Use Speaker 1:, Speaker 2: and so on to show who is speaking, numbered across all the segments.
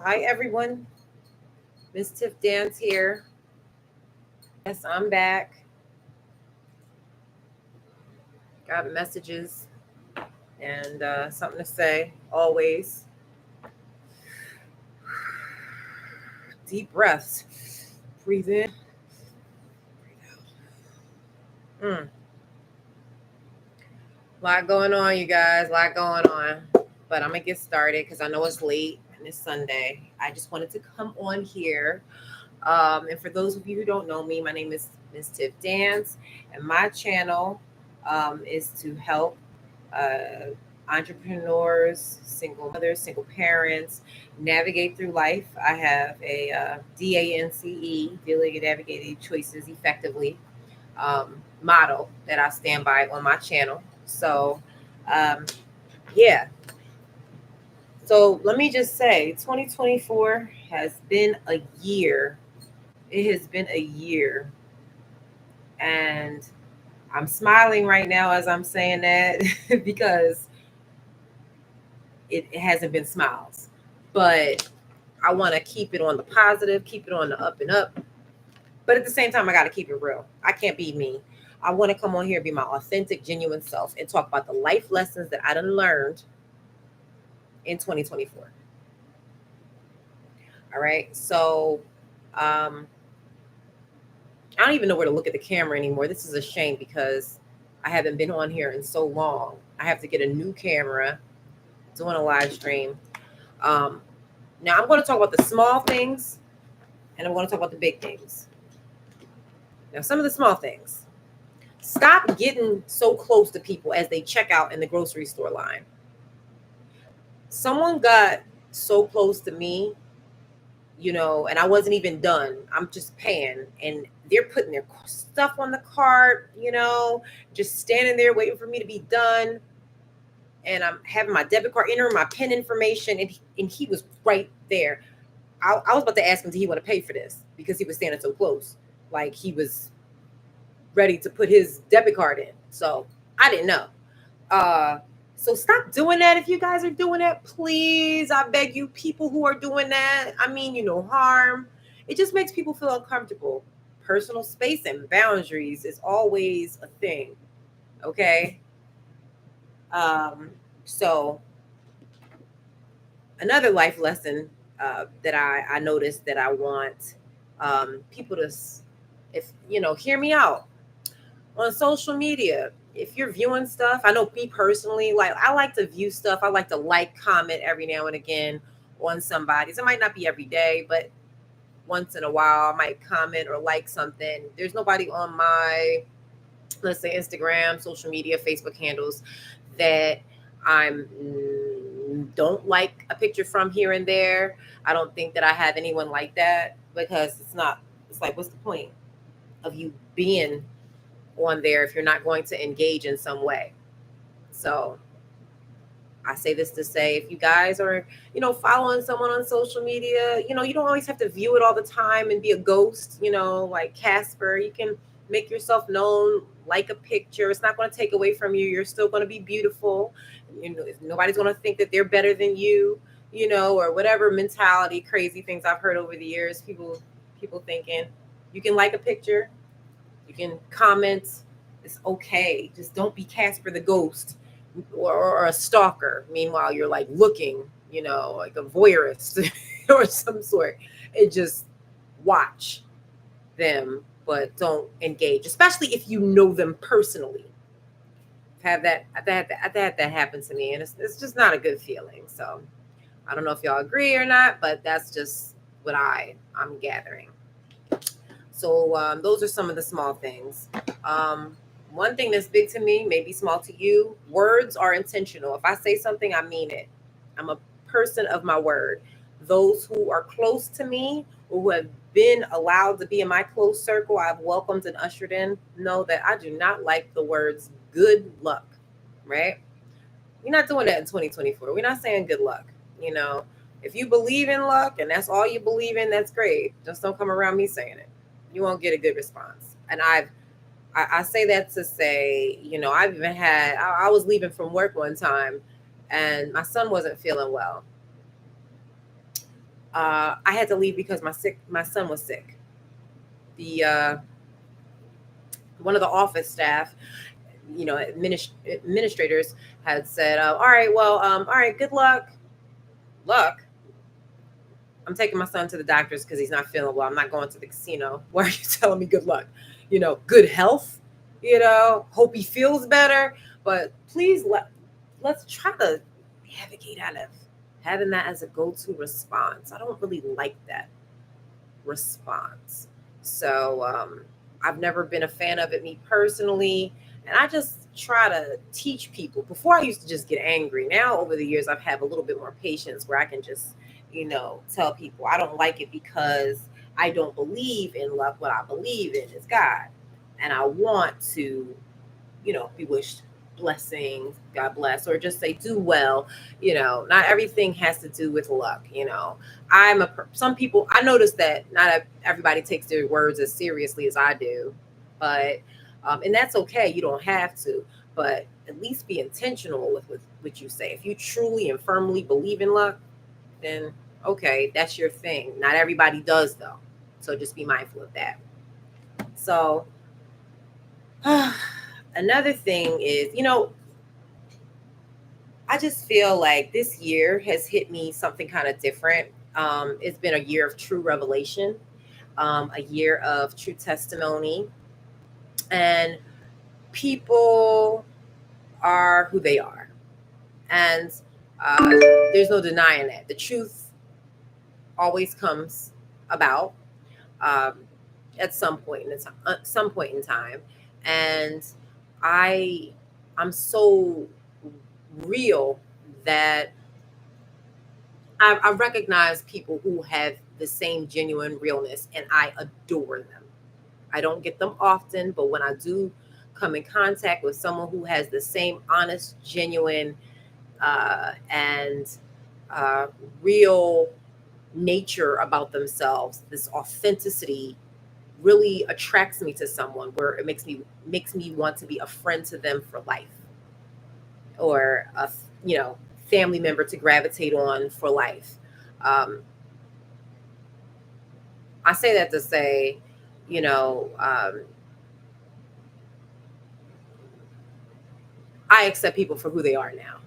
Speaker 1: Hi, everyone. Miss Tiff Dance here. Yes, I'm back. Got messages and something to say. Always. Deep breaths. Breathe in. Mm. Lot going on, you guys. Lot going on. But I'm going to get started because I know it's late and it's Sunday. I just wanted to come on here. And for those of you who don't know me, my name is Miss Tiff Dance, and my channel is to help uh, entrepreneurs, single mothers, single parents navigate through life. I have a DANCE, Dealing and Navigating Choices Effectively model that I stand by on my channel. So, um, yeah. So let me just say 2024 has been a year. It has been a year. And I'm smiling right now as I'm saying that because it hasn't been smiles. But I want to keep it on the positive, keep it on the up and up. But at the same time, I got to keep it real. I can't be me. I want to come on here and be my authentic, genuine self and talk about the life lessons that I done learned in 2024. All right. So I don't even know where to look at the camera anymore. This is a shame because I haven't been on here in so long. I have to get a new camera, doing a live stream. Um, Now I'm going to talk about the small things and I'm going to talk about the big things. Now, some of the small things. Stop getting so close to people as they check out in the grocery store line. Someone got so close to me, and I wasn't even done. I'm just paying, and they're putting their stuff on the cart, just standing there waiting for me to be done. And I'm having my debit card, entering my PIN information, and he was right there. I was about to ask him, did he want to pay for this? Because he was standing so close. Like he was ready to put his debit card in. So I didn't know. Uh, so stop doing that if you guys are doing that. Please, I beg you, people who are doing that, I mean, harm. It just makes people feel uncomfortable. Personal space and boundaries is always a thing. Okay. So another life lesson that I noticed that I want people to, if hear me out on social media. If you're viewing stuff, I know me personally, like I like to view stuff. I like to comment every now and again on somebody's. It might not be every day, but once in a while, I might comment or like something. There's nobody on my, let's say, Instagram, social media, Facebook handles that I'm don't like a picture from here and there. I don't think that I have anyone like that because it's not. It's like, what's the point of you being on there if you're not going to engage in some way? So I say this to say, if you guys are, following someone on social media, you don't always have to view it all the time and be a ghost, like Casper. You can make yourself known, like a picture. It's not going to take away from you. You're still going to be beautiful. Nobody's going to think that they're better than you, or whatever mentality, crazy things I've heard over the years. People thinking you can like a picture, you can comment. It's okay. Just don't be Casper the ghost or a stalker. Meanwhile, you're like looking, like a voyeurist or some sort. And just watch them, but don't engage, especially if you know them personally. I've had that happen to me, and it's just not a good feeling. So I don't know if y'all agree or not, but that's just what I'm gathering. So those are some of the small things. One thing that's big to me, maybe small to you, words are intentional. If I say something, I mean it. I'm a person of my word. Those who are close to me or who have been allowed to be in my close circle, I've welcomed and ushered in, know that I do not like the words good luck, right? We're not doing that in 2024. We're not saying good luck. You know, if you believe in luck and that's all you believe in, that's great. Just don't come around me saying it. You won't get a good response. And I say that to say, I've even had, I was leaving from work one time and my son wasn't feeling well. I had to leave because my son was sick. The one of the office staff, administrators had said, "All right, well, all right, good luck." Luck. I'm taking my son to the doctors because he's not feeling well. I'm not going to the casino. Why are you telling me good luck? Good health. Hope he feels better. But please let's try to navigate out of having that as a go-to response. I don't really like that response. So I've never been a fan of it, me personally. And I just try to teach people. Before I used to just get angry. Now over the years I've had a little bit more patience where I can just, tell people I don't like it because I don't believe in luck. What I believe in is God. And I want to, be wished blessings, God bless, or just say do well. Not everything has to do with luck. Some people, I notice that not everybody takes their words as seriously as I do, but and that's okay. You don't have to, but at least be intentional with what you say. If you truly and firmly believe in luck, then okay, that's your thing. Not everybody does though, so just be mindful of that. So another thing is, I just feel like this year has hit me something kind of different. It's been a year of true revelation, a year of true testimony, and people are who they are. And uh, there's no denying that. The truth always comes about um, at some point in time. And I, I'm so real that I recognize people who have the same genuine realness, and I adore them. I don't get them often, but when I do come in contact with someone who has the same honest, genuine, and uh, real nature about themselves, this authenticity really attracts me to someone where it makes me want to be a friend to them for life, or a you know family member to gravitate on for life. Um, I say that to say, you know, I accept people for who they are now.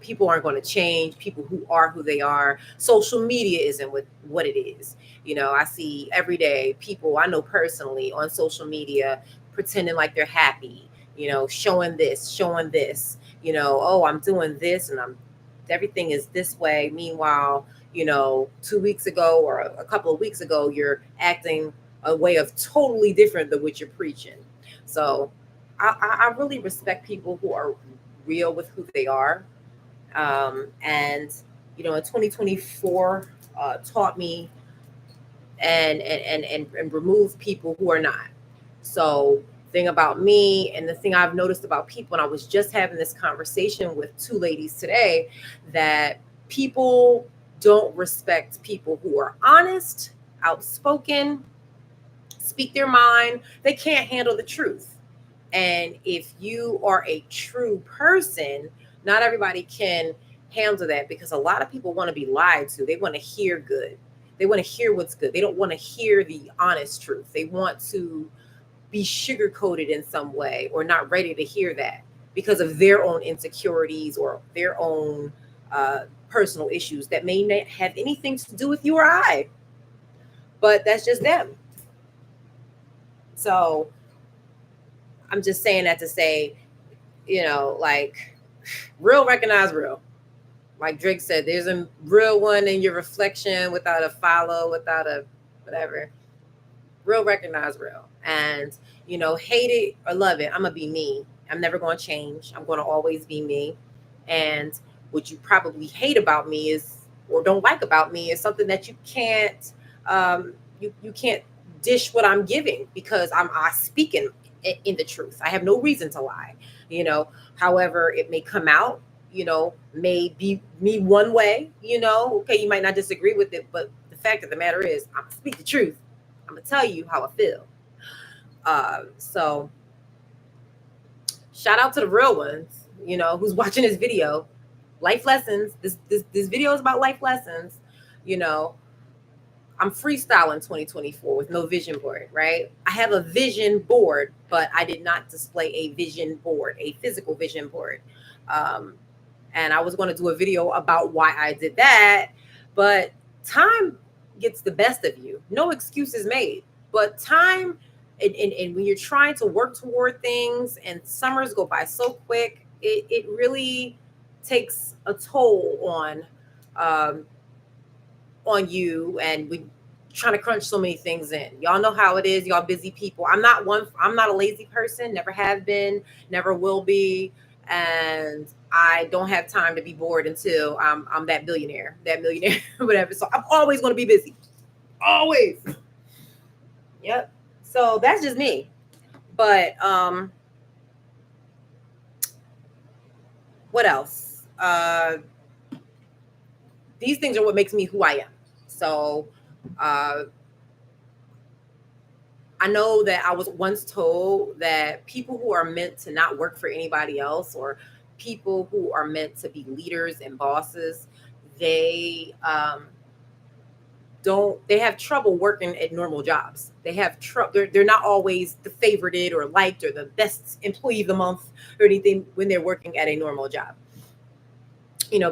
Speaker 1: People aren't going to change. People who are who they are. Social media isn't what it is. I see every day people I know personally on social media pretending like they're happy. Showing this, showing this. Oh, I'm doing this, and everything is this way. Meanwhile, 2 weeks ago or a couple of weeks ago, you're acting a way of totally different than what you're preaching. So I really respect people who are real with who they are. And in 2024 taught me and remove people who are not. So thing about me, and the thing I've noticed about people, and I was just having this conversation with two ladies today, that people don't respect people who are honest, outspoken, speak their mind. They can't handle the truth. And if you are a true person, not everybody can handle that, because a lot of people want to be lied to. They want to hear good. They want to hear what's good. They don't want to hear the honest truth. They want to be sugar coated in some way, or not ready to hear that because of their own insecurities or their own personal issues that may not have anything to do with you or I. But that's just them. So I'm just saying that to say, like, real recognize real. Like Drake said, there's a real one in your reflection, without a follow, without a whatever. Real recognize real. And, hate it or love it, I'm going to be me. I'm never going to change. I'm going to always be me. And what you probably hate about me is, or don't like about me, is something that you can't, you can't dish what I'm giving, because I speak in the truth. I have no reason to lie. However it may come out, may be me one way. Okay, you might not disagree with it, but the fact of the matter is, I'm gonna speak the truth. I'm gonna tell you how I feel. So shout out to the real ones, who's watching this video. Life lessons. This video is about life lessons. You know, I'm freestyling 2024 with no vision board, right? I have a vision board, but I did not display a vision board, a physical vision board. Um, and I was going to do a video about why I did that, but time gets the best of you. No excuses made, but time, and when you're trying to work toward things and summers go by so quick, it really takes a toll um, on you, and we trying to crunch so many things in. Y'all know how it is, y'all busy people. I'm not a lazy person, never have been, never will be, and I don't have time to be bored until I'm that millionaire, whatever. So I'm always going to be busy. Always. Yep. So that's just me. But what else? These things are what makes me who I am. So uh I know that I was once told that people who are meant to not work for anybody else, or people who are meant to be leaders and bosses, they don't they have trouble working at normal jobs. They have trouble. They're not always the favorited or liked or the best employee of the month or anything when they're working at a normal job.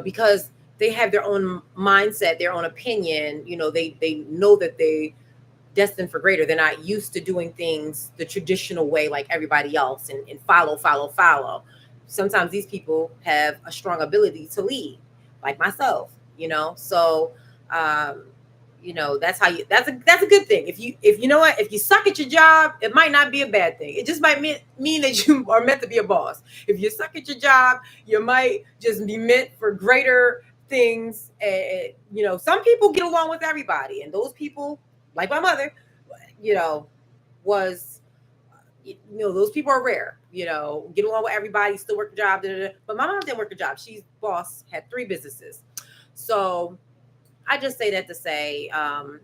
Speaker 1: Because they have their own mindset, their own opinion. They know that they destined for greater. They're not used to doing things the traditional way like everybody else, and follow, follow, follow. Sometimes these people have a strong ability to lead, like myself, So, um, that's how that's a good thing. If you know what, if you suck at your job, it might not be a bad thing. It just might mean that you are meant to be a boss. If you suck at your job, you might just be meant for greater things. And some people get along with everybody, and those people, like my mother, you know, was, those people are rare, get along with everybody, still work a job. Da, da, da. But my mom didn't work a job. She's boss, had 3 businesses. So I just say that to say, I'm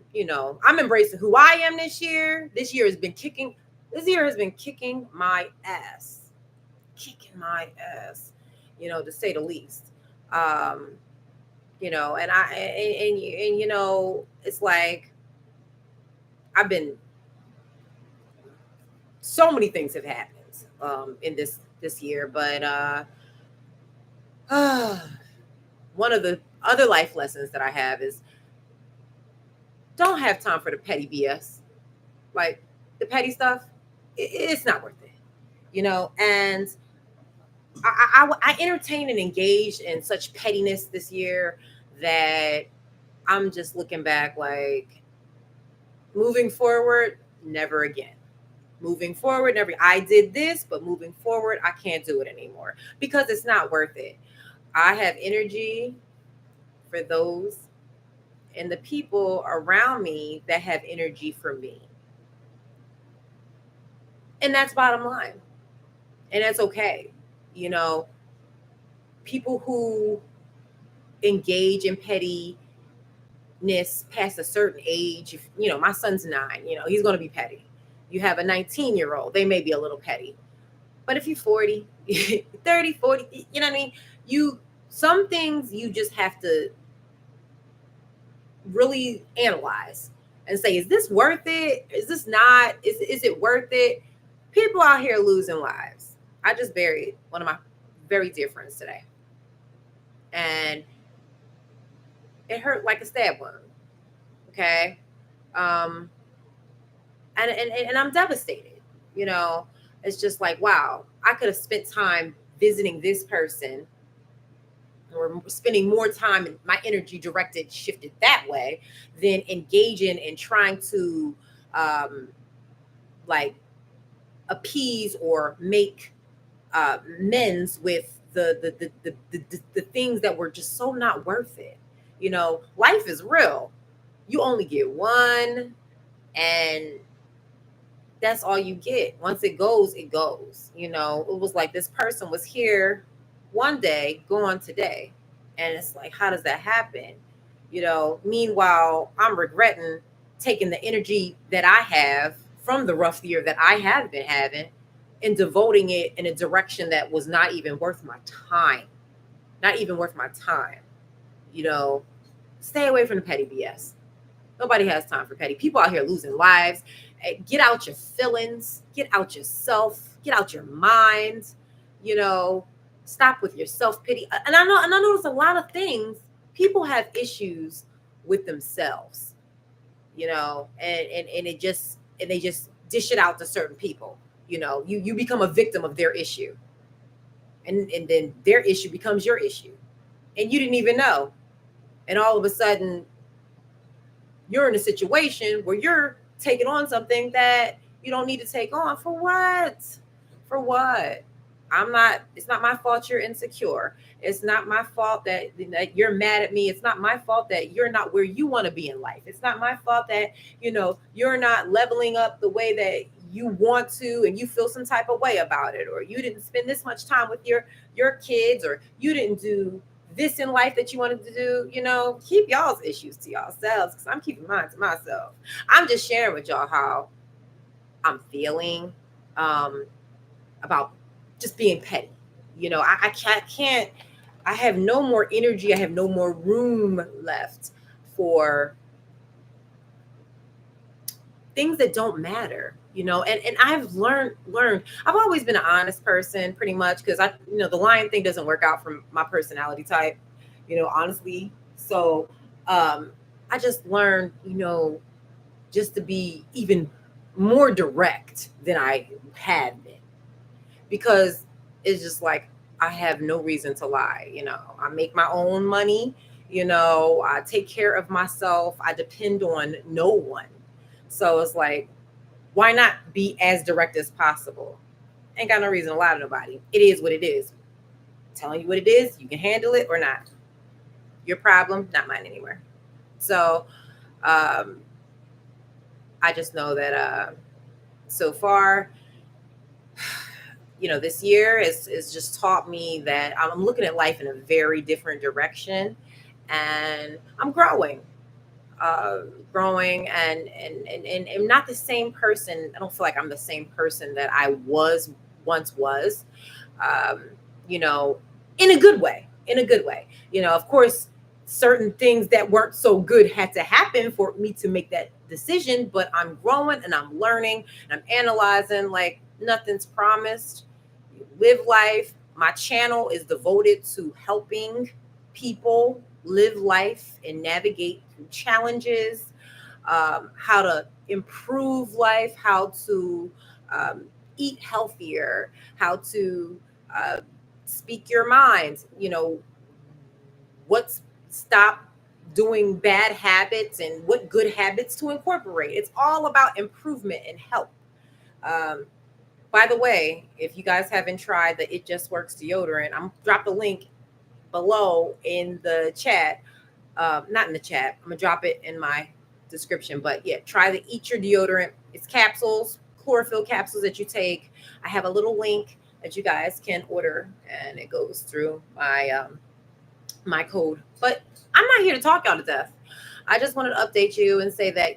Speaker 1: embracing who I am this year. This year has been kicking my ass, to say the least. And it's like, I've been, so many things have happened in this year, but one of the other life lessons that I have is, don't have time for the petty BS, like the petty stuff. It's not worth it. And I entertained and engaged in such pettiness this year that I'm just looking back like, moving forward, never again. Moving forward, never. I did this, but moving forward, I can't do it anymore because it's not worth it. I have energy for those and the people around me that have energy for me. And that's bottom line. And that's okay. People who engage in pettiness past a certain age, if, my son's 9, he's going to be petty. You have a 19-year-old, they may be a little petty. But if you're 40, 30, 40, you know what I mean? Some things you just have to really analyze and say, is this worth it? Is this not? Is it worth it? People out here losing lives. I just buried one of my very dear friends today. And it hurt like a stab wound. Okay. And I'm devastated. It's just like, wow, I could have spent time visiting this person, or spending more time and my energy shifted that way, than engaging and trying to like appease or make amends with the things that were just so not worth it. Life is real. You only get one, and that's all you get. Once it goes, it goes. It was like this person was here one day, gone today. And it's like, how does that happen? Meanwhile, I'm regretting taking the energy that I have from the rough year that I have been having and devoting it in a direction that was not even worth my time. Not even worth my time. Stay away from the petty BS. Nobody has time for petty. People out here losing lives. Get out your feelings. Get out yourself. Get out your mind. You know, stop with your self pity. And I notice a lot of things. People have issues with themselves. You know, and they just dish it out to certain people. You know, you become a victim of their issue, and then their issue becomes your issue, and you didn't even know. And all of a sudden, you're in a situation where you're taking on something that you don't need to take on. For what? For what? It's not my fault you're insecure. It's not my fault that you're mad at me. It's not my fault that you're not where you want to be in life. It's not my fault that, you're not leveling up the way that you want to, and you feel some type of way about it, or you didn't spend this much time with your kids, or you didn't do this in life that you wanted to do. Keep y'all's issues to yourselves, because I'm keeping mine to myself. I'm just sharing with y'all how I'm feeling about just being petty. I can't. I have no more energy. I have no more room left for things that don't matter. And I've learned. I've always been an honest person, pretty much, because the lying thing doesn't work out for my personality type. Honestly. So I just learned, just to be even more direct than I had been, because it's just like I have no reason to lie. I make my own money. I take care of myself. I depend on no one. So it's like, why not be as direct as possible? Ain't got no reason to lie to nobody. It is what it is. Telling you what it is, you can handle it or not. Your problem, not mine anymore. So I just know that so far, this year is just taught me that I'm looking at life in a very different direction, and I'm growing. Growing and not the same person. I don't feel like I'm the same person that I once was. Um, in a good way. In a good way. Of course, certain things that weren't so good had to happen for me to make that decision. But I'm growing and I'm learning and I'm analyzing. Like, nothing's promised. Live life. My channel is devoted to helping people live life and navigate through challenges, how to improve life, how to eat healthier, how to speak your mind, what's stop doing bad habits and what good habits to incorporate. It's all about improvement and help. Um, by the way, if you guys haven't tried the It Just Works deodorant, I'm drop the link below in the chat. Not in the chat. I'm gonna drop it in my description. But yeah, try the Eat Your deodorant. It's capsules, chlorophyll capsules that you take. I have a little link that you guys can order, and it goes through my code. But I'm not here to talk y'all to death. I just wanted to update you and say that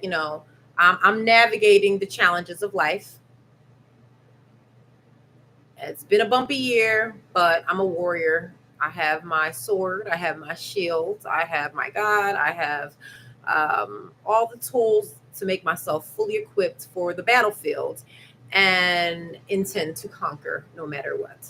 Speaker 1: I'm navigating the challenges of life. It's been a bumpy year, but I'm a warrior. I have my sword. I have my shield. I have my God. I have all the tools to make myself fully equipped for the battlefield, and intend to conquer no matter what.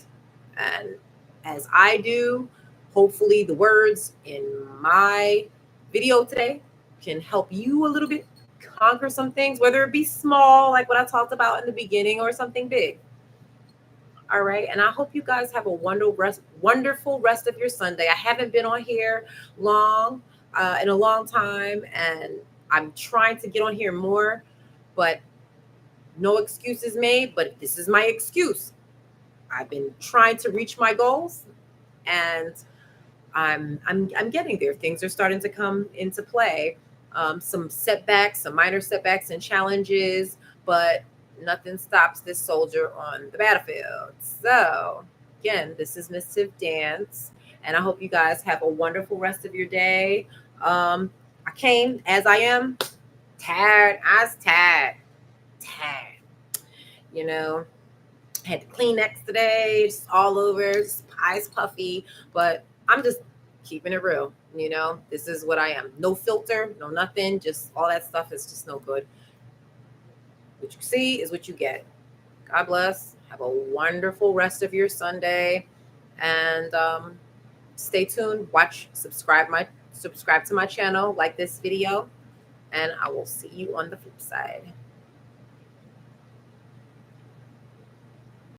Speaker 1: And as I do, hopefully the words in my video today can help you a little bit conquer some things, whether it be small, like what I talked about in the beginning, or something big. All right. And I hope you guys have a wonderful rest of your Sunday. I haven't been on here in a long time, and I'm trying to get on here more, but no excuses made. But this is my excuse. I've been trying to reach my goals, and I'm getting there. Things are starting to come into play. Some setbacks, some minor setbacks and challenges, but nothing stops this soldier on the battlefield. So, again, this is Miss Tiff Dance, and I hope you guys have a wonderful rest of your day. I came as I am, tired. I was tired. Had the Kleenex today, just all over, just eyes puffy, but I'm just keeping it real. You know, this is what I am. No filter, no nothing. Just all that stuff is just no good. What you see is what you get. God bless. Have a wonderful rest of your Sunday, and stay tuned. Watch, subscribe to my channel, like this video, and I will see you on the flip side.